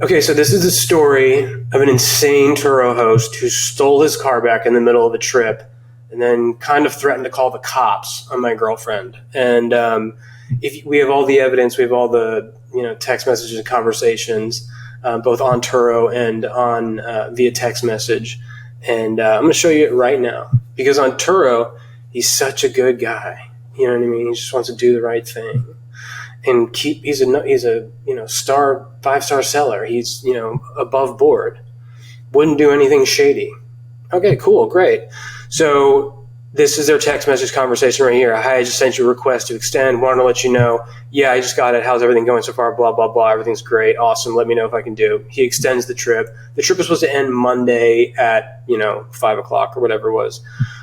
Okay, so this is a story of an insane Turo host who stole his car back in the middle of a trip and then kind of threatened to call the cops on my girlfriend. And if we have all the evidence, we have all the text messages and conversations, both on Turo and on via text message. And I'm going to show you it right now because on Turo, he's such a good guy. You know what I mean? He just wants to do the right thing. And he's a star 5-star seller. He's above board. Wouldn't do anything shady. Okay, cool, great. So this is their text message conversation right here. Hi, I just sent you a request to extend. Wanted to let you know. Yeah, I just got it. How's everything going so far? Blah blah blah. Everything's great. Awesome. Let me know if I can do. He extends the trip. The trip was supposed to end Monday at 5:00 or whatever it was.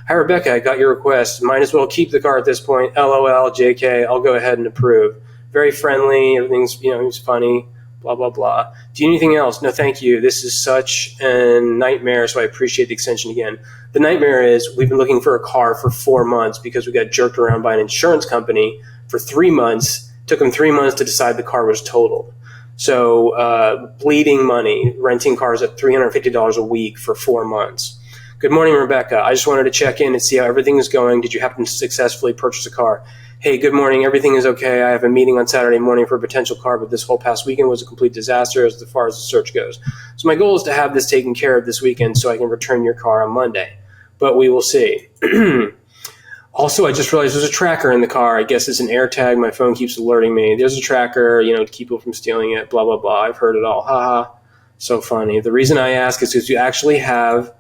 Hi Rebecca, I got your request. Might as well keep the car at this point. LOL. JK. I'll go ahead and approve. Very friendly, everything's, he's funny, blah, blah, blah. Do you need anything else? No, thank you. This is such a nightmare, so I appreciate the extension again. The nightmare is we've been looking for a car for 4 months because we got jerked around by an insurance company for 3 months. Took them 3 months to decide the car was totaled. So bleeding money, renting cars at $350 a week for 4 months. Good morning, Rebecca. I just wanted to check in and see how everything is going. Did you happen to successfully purchase a car? Hey, good morning. Everything is okay. I have a meeting on Saturday morning for a potential car, but this whole past weekend was a complete disaster as far as the search goes. So my goal is to have this taken care of this weekend so I can return your car on Monday. But we will see. Also, I just realized there's a tracker in the car. I guess it's an AirTag. My phone keeps alerting me. There's a tracker, to keep people from stealing it, blah, blah, blah. I've heard it all. Haha. So funny. The reason I ask is because you actually have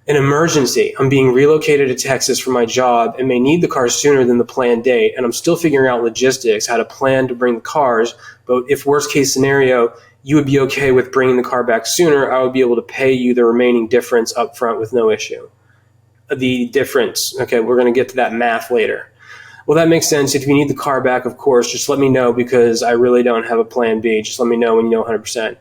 an emergency. I'm being relocated to Texas for my job and may need the car sooner than the planned date. And I'm still figuring out logistics, how to plan to bring the cars. But if worst case scenario, you would be okay with bringing the car back sooner, I would be able to pay you the remaining difference up front with no issue. The difference. Okay, we're going to get to that math later. Well, that makes sense. If you need the car back, of course, just let me know because I really don't have a plan B. Just let me know when you know 100%.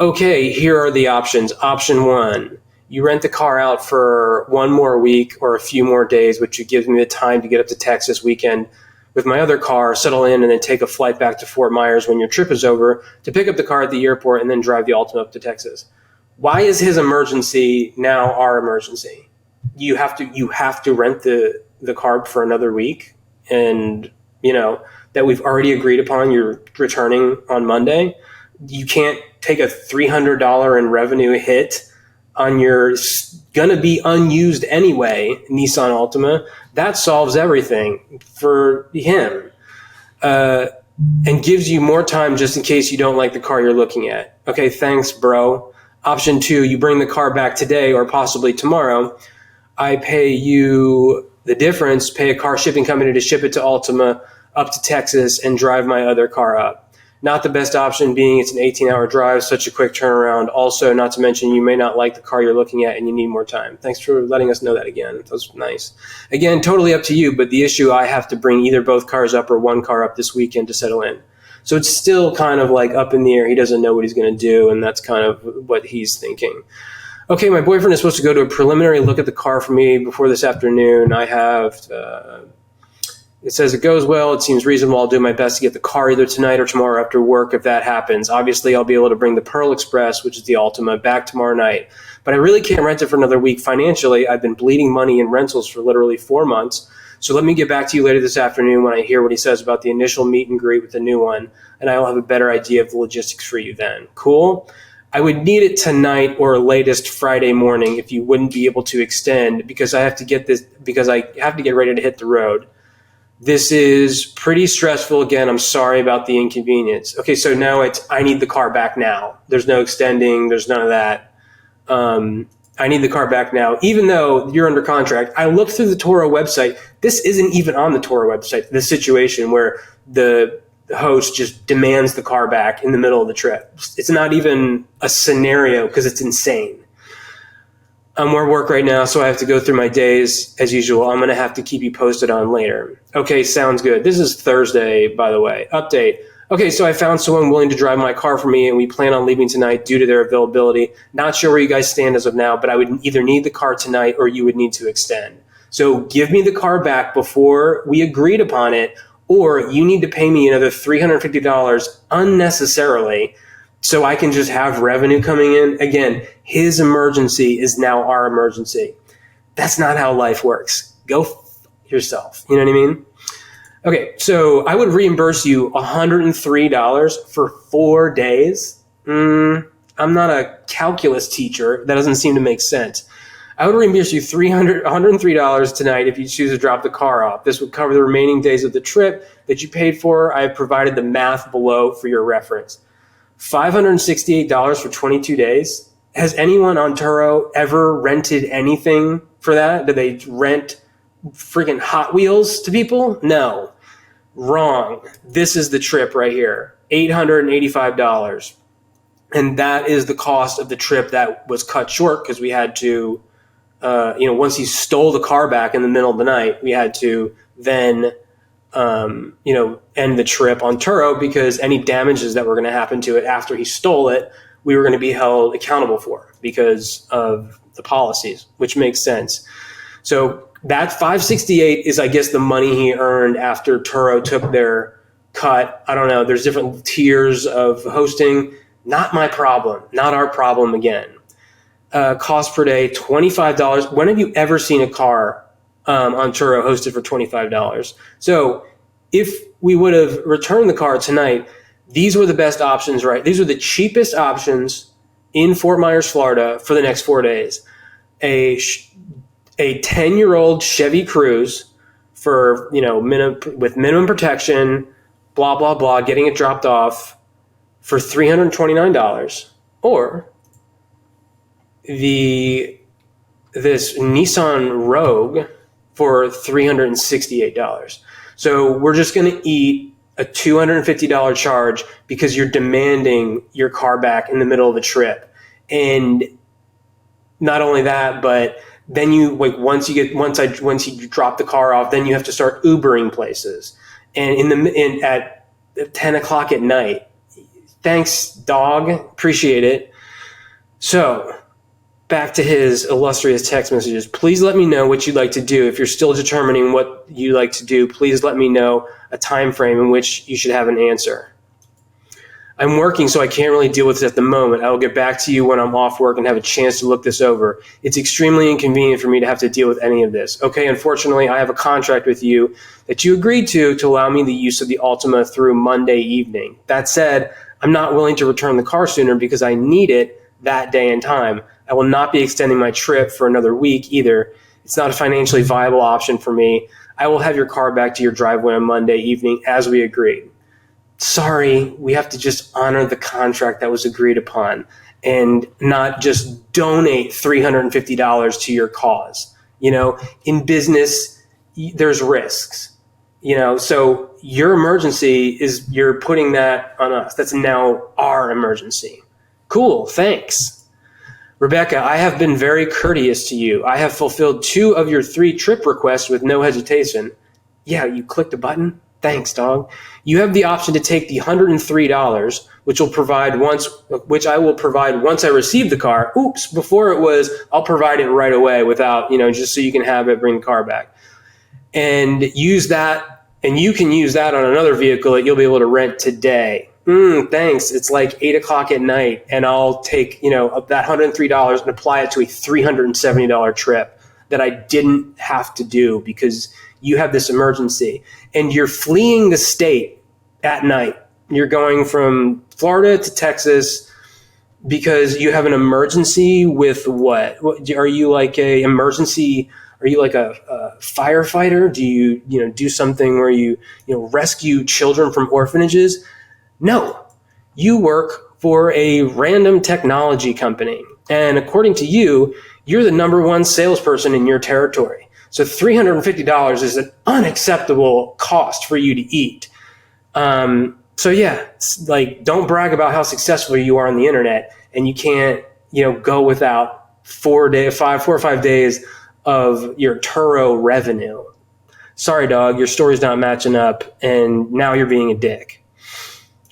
Okay, here are the options. Option 1. You rent the car out for 1 more week or a few more days, which gives me the time to get up to Texas weekend with my other car, settle in, and then take a flight back to Fort Myers when your trip is over to pick up the car at the airport and then drive the Altima up to Texas. Why is his emergency now our emergency? You have to rent the car for another week, and that we've already agreed upon. You're returning on Monday. You can't take a $300 in revenue hit on your gonna be unused anyway Nissan Altima. That solves everything for him, and gives you more time just in case you don't like the car you're looking at. Okay, thanks, bro. Option 2, you bring the car back today or possibly tomorrow. I pay you the difference, pay a car shipping company to ship it to Altima up to Texas and drive my other car up. Not the best option being it's an 18-hour drive, such a quick turnaround. Also, not to mention you may not like the car you're looking at and you need more time. Thanks for letting us know that again. That was nice. Again, totally up to you, but the issue, I have to bring either both cars up or one car up this weekend to settle in. So it's still kind of like up in the air. He doesn't know what he's going to do, and that's kind of what he's thinking. Okay, my boyfriend is supposed to go to a preliminary look at the car for me before this afternoon. I have... It says it goes well. It seems reasonable. I'll do my best to get the car either tonight or tomorrow after work if that happens. Obviously, I'll be able to bring the Pearl Express, which is the Altima, back tomorrow night. But I really can't rent it for another week. Financially, I've been bleeding money in rentals for literally 4 months. So let me get back to you later this afternoon when I hear what he says about the initial meet and greet with the new one, and I will have a better idea of the logistics for you then. Cool? I would need it tonight or latest Friday morning if you wouldn't be able to extend because I have to get ready to hit the road. This is pretty stressful. Again, I'm sorry about the inconvenience. Okay, so now I need the car back now. There's no extending. There's none of that. I need the car back now. Even though you're under contract, I looked through the Turo website. This isn't even on the Turo website, this situation where the host just demands the car back in the middle of the trip. It's not even a scenario because it's insane. I'm at work right now, so I have to go through my days as usual. I'm going to have to keep you posted on later. Okay, sounds good. This is Thursday, by the way. Update. Okay, so I found someone willing to drive my car for me, and we plan on leaving tonight due to their availability. Not sure where you guys stand as of now, but I would either need the car tonight or you would need to extend. So give me the car back before we agreed upon it, or you need to pay me another $350 unnecessarily so I can just have revenue coming in. Again, his emergency is now our emergency. That's not how life works. Go yourself. You know what I mean? Okay, so I would reimburse you $103 for 4 days. I'm not a calculus teacher. That doesn't seem to make sense. I would reimburse you $103 tonight if you choose to drop the car off. This would cover the remaining days of the trip that you paid for. I have provided the math below for your reference. $568 for 22 days. Has anyone on Turo ever rented anything for that? Did they rent freaking Hot Wheels to people? No. Wrong. This is the trip right here. $885. And that is the cost of the trip that was cut short because we had to, once he stole the car back in the middle of the night, we had to then, end the trip on Turo because any damages that were going to happen to it after he stole it, we were going to be held accountable for because of the policies, which makes sense. So that $568 is, I guess, the money he earned after Turo took their cut. I don't know. There's different tiers of hosting. Not my problem. Not our problem again. Cost per day, $25. When have you ever seen a car on Turo hosted for $25? So if we would have returned the car tonight, these were the best options, right? These were the cheapest options in Fort Myers, Florida for the next 4 days. A 10-year-old Chevy Cruze for, with minimum protection, blah, blah, blah, getting it dropped off for $329, or this Nissan Rogue for $368. So we're just going to eat a $250 charge because you're demanding your car back in the middle of the trip. And not only that, but then you once you drop the car off, then you have to start Ubering places. And at 10 o'clock at night. Thanks, dog. Appreciate it. So, back to his illustrious text messages. Please let me know what you'd like to do. If you're still determining what you like to do, please let me know a time frame in which you should have an answer. I'm working, so I can't really deal with it at the moment. I will get back to you when I'm off work and have a chance to look this over. It's extremely inconvenient for me to have to deal with any of this. Okay, unfortunately, I have a contract with you that you agreed to allow me the use of the Altima through Monday evening. That said, I'm not willing to return the car sooner because I need it that day and time. I will not be extending my trip for another week either. It's not a financially viable option for me. I will have your car back to your driveway on Monday evening as we agreed. Sorry, we have to just honor the contract that was agreed upon and not just donate $350 to your cause. In business, there's risks. So your emergency is you're putting that on us. That's now our emergency. Cool, thanks. Rebecca, I have been very courteous to you. I have fulfilled 2 of your 3 trip requests with no hesitation. Yeah, you clicked a button? Thanks, dog. You have the option to take the $103, which I will provide once I receive the car. Oops, before it was, I'll provide it right away without, just so you can have it, bring the car back. And use that, and you can use that on another vehicle that you'll be able to rent today. Thanks. It's like 8 o'clock at night, and I'll take, that $103 and apply it to a $370 trip that I didn't have to do because you have this emergency. And you're fleeing the state at night. You're going from Florida to Texas because you have an emergency with what? Are you like a emergency? Are you like a firefighter? Do you, do something where you rescue children from orphanages? No, you work for a random technology company. And according to you, you're the number 1 salesperson in your territory. So $350 is an unacceptable cost for you to eat. So yeah, don't brag about how successful you are on the internet and you can't, go without 4 or 5 days of your Turo revenue. Sorry, dog, your story's not matching up and now you're being a dick.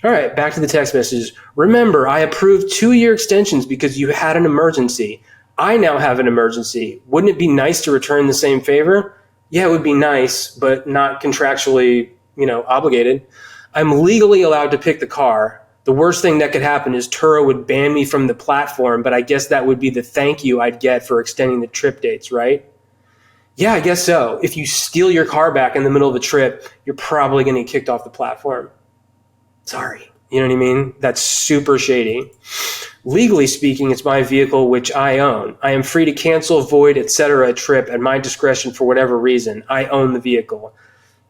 All right, back to the text messages. Remember, I approved 2-year extensions because you had an emergency. I now have an emergency. Wouldn't it be nice to return the same favor? Yeah, it would be nice, but not contractually, obligated. I'm legally allowed to pick the car. The worst thing that could happen is Turo would ban me from the platform, but I guess that would be the thank you I'd get for extending the trip dates, right? Yeah, I guess so. If you steal your car back in the middle of a trip, you're probably going to get kicked off the platform. Sorry. You know what I mean? That's super shady. Legally speaking, it's my vehicle which I own. I am free to cancel, void, etc. a trip at my discretion for whatever reason. I own the vehicle.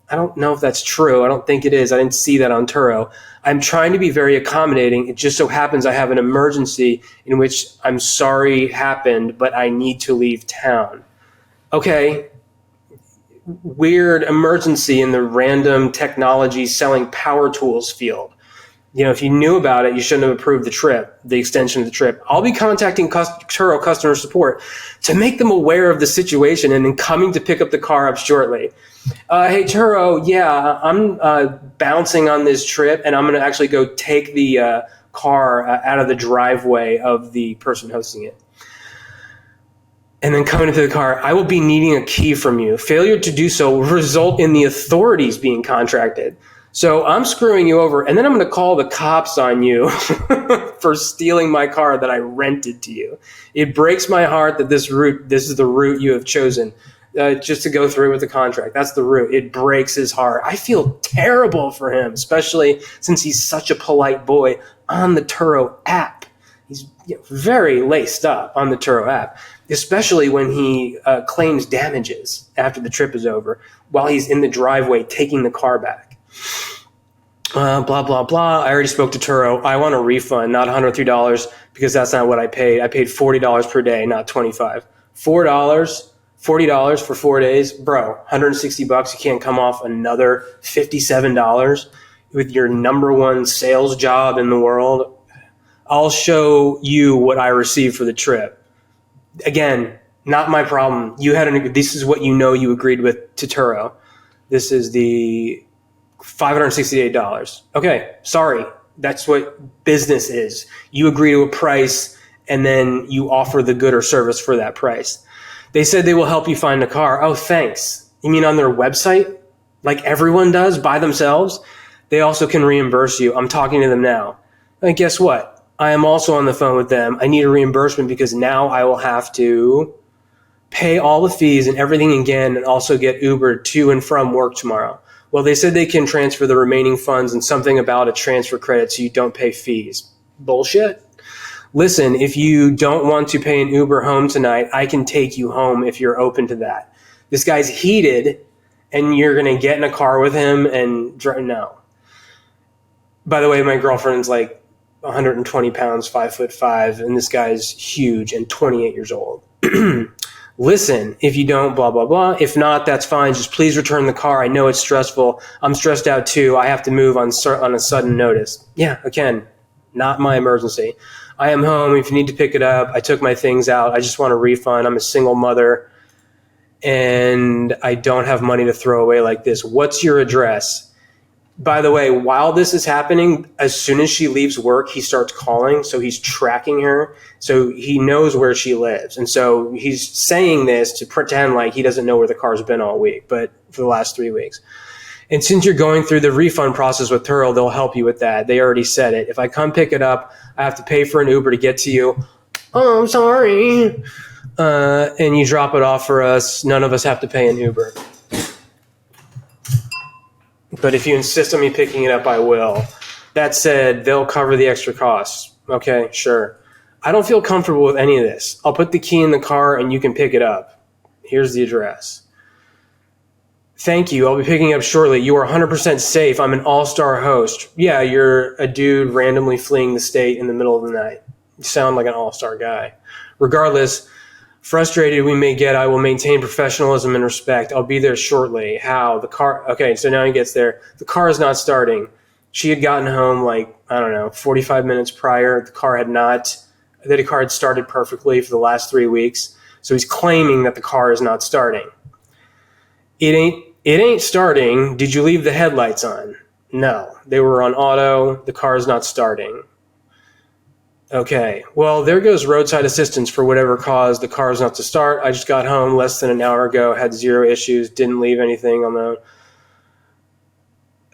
I don't know if that's true. I don't think it is. I didn't see that on Turo. I'm trying to be very accommodating. It just so happens I have an emergency in which I'm sorry happened, but I need to leave town. Okay. Weird emergency in the random technology selling power tools field. You know, if you knew about it, you shouldn't have approved the trip, the extension of the trip. I'll be contacting Turo customer support to make them aware of the situation and then coming to pick up the car up shortly. Hey, Turo, yeah, I'm bouncing on this trip, and I'm going to actually go take the car out of the driveway of the person hosting it. And then coming into the car, I will be needing a key from you. Failure to do so will result in the authorities being contracted. So I'm screwing you over, and then I'm going to call the cops on you for stealing my car that I rented to you. It breaks my heart that this is the route you have chosen, just to go through with the contract. That's the route. It breaks his heart. I feel terrible for him, especially since he's such a polite boy on the Turo app. He's very laced up on the Turo app, especially when he claims damages after the trip is over while he's in the driveway taking the car back. Blah, blah, blah. I already spoke to Turo. I want a refund, not $103, because that's not what I paid. I paid $40 per day, not $25. $40 for 4 days? Bro, $160, you can't come off another $57 with your number one sales job in the world? I'll show you what I received for the trip. Again, not my problem. This is what you agreed with to Turo. This is the $568. Okay, sorry. That's what business is. You agree to a price and then you offer the good or service for that price. They said they will help you find a car. Oh, thanks. You mean on their website? Like everyone does by themselves? They also can reimburse you. I'm talking to them now. And guess what? I am also on the phone with them. I need a reimbursement because now I will have to pay all the fees and everything again and also get Uber to and from work tomorrow. Well, they said they can transfer the remaining funds and something about a transfer credit so you don't pay fees. Bullshit. Listen, if you don't want to pay an Uber home tonight, I can take you home if you're open to that. This guy's heated and you're going to get in a car with him and drive. No. By the way, my girlfriend's like 120 pounds, 5'5", and this guy's huge and 28 years old. Listen, if you don't, blah, blah, blah. If not, that's fine. Just please return the car. I know it's stressful. I'm stressed out too. I have to move on a sudden notice. Yeah, again, not my emergency. I am home. If you need to pick it up, I took my things out. I just want a refund. I'm a single mother and I don't have money to throw away like this. What's your address? By the way, while this is happening, as soon as she leaves work, he starts calling. So he's tracking her. So he knows where she lives. And so he's saying this to pretend like he doesn't know where the car's been all week, but for the last 3 weeks. And since you're going through the refund process with Turo, they'll help you with that. They already said it. If I come pick it up, I have to pay for an Uber to get to you. Oh, I'm sorry. And you drop it off for us. None of us have to pay an Uber. But if you insist on me picking it up, I will. That said, they'll cover the extra costs. Okay, sure. I don't feel comfortable with any of this. I'll put the key in the car and you can pick it up. Here's the address. Thank you. I'll be picking up shortly. You are 100% safe. I'm an all-star host. Yeah, you're a dude randomly fleeing the state in the middle of the night. You sound like an all-star guy. Regardless, frustrated we may get, I will maintain professionalism and respect. I'll be there shortly. How? The car. Okay, so now he gets there. The car is not starting. She had gotten home 45 minutes prior. The car had started perfectly for the last 3 weeks. So he's claiming that the car is not starting. It ain't starting. Did you leave the headlights on? No, they were on auto. The car is not starting. Okay, well, there goes roadside assistance for whatever caused the cars not to start. I just got home less than an hour ago, had zero issues, didn't leave anything on the...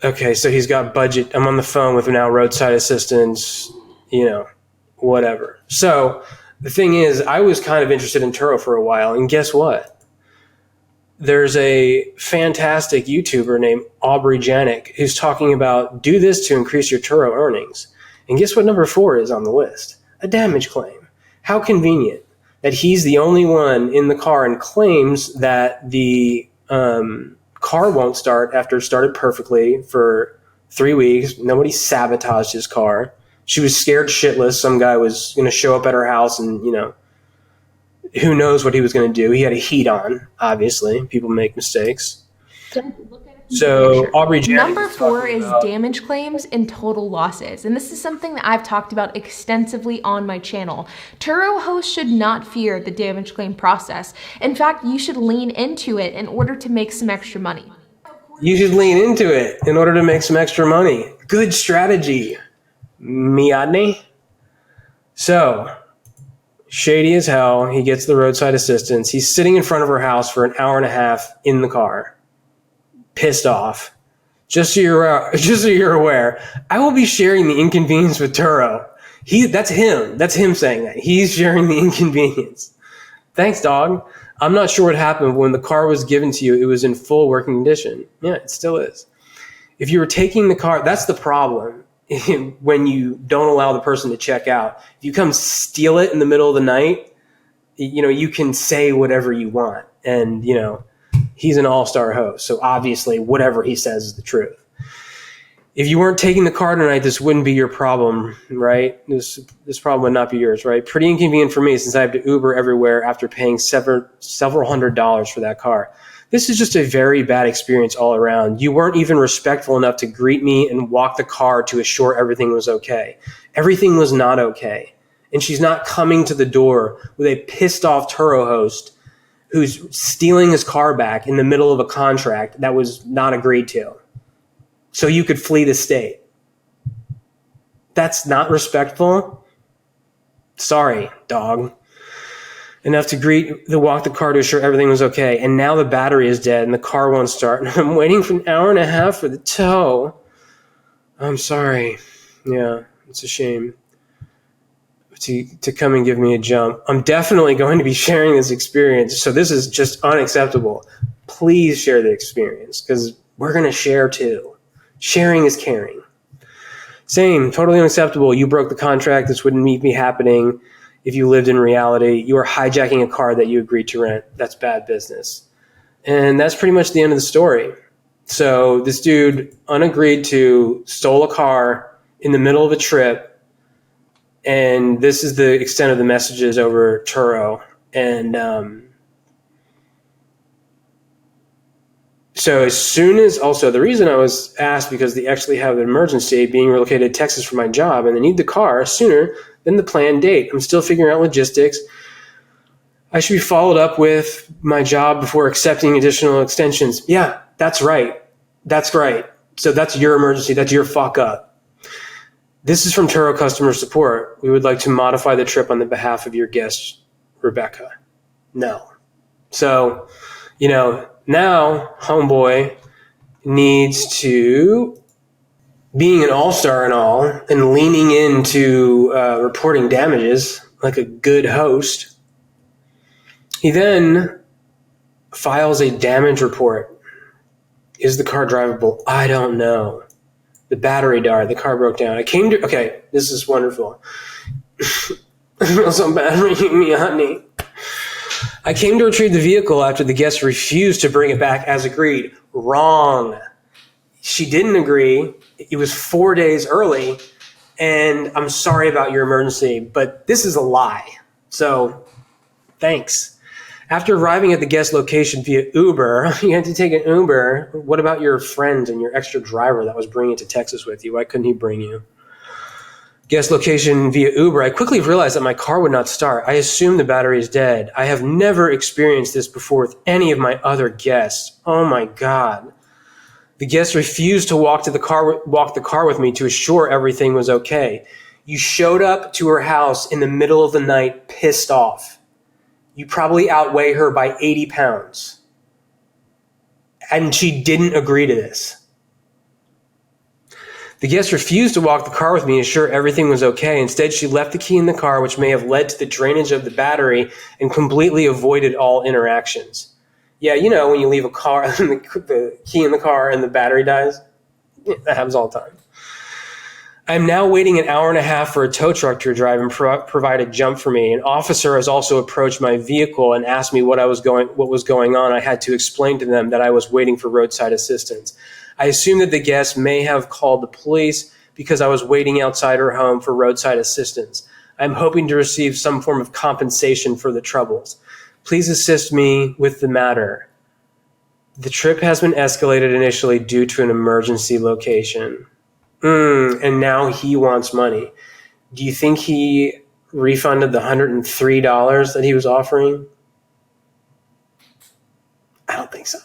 Okay, so he's got budget. I'm on the phone with now roadside assistance, whatever. So the thing is, I was kind of interested in Turo for a while, and guess what? There's a fantastic YouTuber named Aubrey Janik who's talking about do this to increase your Turo earnings. And guess what number 4 is on the list? A damage claim. How convenient that he's the only one in the car and claims that the car won't start after it started perfectly for 3 weeks. Nobody sabotaged his car. She was scared shitless. Some guy was going to show up at her house and, who knows what he was going to do. He had a heat on, obviously. People make mistakes. So Aubrey Janik Number 4 is damage claims and total losses. And this is something that I've talked about extensively on my channel. Turo hosts should not fear the damage claim process. In fact, you should lean into it in order to make some extra money. You should lean into it in order to make some extra money. Good strategy, Miadne. So, shady as hell. He gets the roadside assistance. He's sitting in front of her house for an hour and a half in the car. Pissed off. Just so you're aware, I will be sharing the inconvenience with Turo. That's him. That's him saying that. He's sharing the inconvenience. Thanks, dog. I'm not sure what happened, but when the car was given to you, it was in full working condition. Yeah, it still is. If you were taking the car, that's the problem. When you don't allow the person to check out, if you come steal it in the middle of the night, you can say whatever you want, and he's an all-star host, so obviously whatever he says is the truth. If you weren't taking the car tonight, this wouldn't be your problem, right? This problem would not be yours, right? Pretty inconvenient for me since I have to Uber everywhere after paying several $100s for that car. This is just a very bad experience all around. You weren't even respectful enough to greet me and walk the car to assure everything was okay. Everything was not okay. And she's not coming to the door with a pissed off Turo host who's stealing his car back in the middle of a contract that was not agreed to, so you could flee the state. That's not respectful. Sorry, dog. Enough to walk the car to assure everything was okay. And now the battery is dead and the car won't start. And I'm waiting for an hour and a half for the tow. I'm sorry. Yeah, it's a shame to come and give me a jump. I'm definitely going to be sharing this experience. So this is just unacceptable. Please share the experience because we're going to share too. Sharing is caring. Same, totally unacceptable. You broke the contract. This wouldn't be happening if you lived in reality. You are hijacking a car that you agreed to rent. That's bad business. And that's pretty much the end of the story. So this dude, unagreed to, stole a car in the middle of a trip. And this is the extent of the messages over Turo. And so as soon as, also the reason I was asked, because they actually have an emergency, being relocated to Texas for my job, and they need the car sooner than the planned date. I'm still figuring out logistics. I should be followed up with my job before accepting additional extensions. Yeah, that's right. That's right. So that's your emergency. That's your fuck up. This is from Turo customer support. We would like to modify the trip on the behalf of your guest, Rebecca. No. So, now homeboy needs to, being an all-star and all, and leaning into reporting damages like a good host, he then files a damage report. Is the car drivable? I don't know. The battery died. The car broke down. Okay, this is wonderful. I feel so bad for you, honey. I came to retrieve the vehicle after the guest refused to bring it back as agreed. Wrong. She didn't agree. It was 4 days early, and I'm sorry about your emergency, but this is a lie. So, thanks. After arriving at the guest location via Uber, you had to take an Uber. What about your friend and your extra driver that was bringing it to Texas with you? Why couldn't he bring you? Guest location via Uber. I quickly realized that my car would not start. I assumed the battery is dead. I have never experienced this before with any of my other guests. Oh my God. The guest refused to walk the car with me to assure everything was okay. You showed up to her house in the middle of the night, pissed off. You probably outweigh her by 80 pounds. And she didn't agree to this. The guest refused to walk the car with me, ensure everything was okay. Instead, she left the key in the car, which may have led to the drainage of the battery, and completely avoided all interactions. Yeah, you know, when you leave a car, the key in the car and the battery dies, that happens all the time. I'm now waiting an hour and a half for a tow truck to arrive and provide a jump for me. An officer has also approached my vehicle and asked me what was going on. I had to explain to them that I was waiting for roadside assistance. I assume that the guest may have called the police because I was waiting outside her home for roadside assistance. I'm hoping to receive some form of compensation for the troubles. Please assist me with the matter. The trip has been escalated initially due to an emergency location. And now he wants money. Do you think he refunded the $103 that he was offering? I don't think so.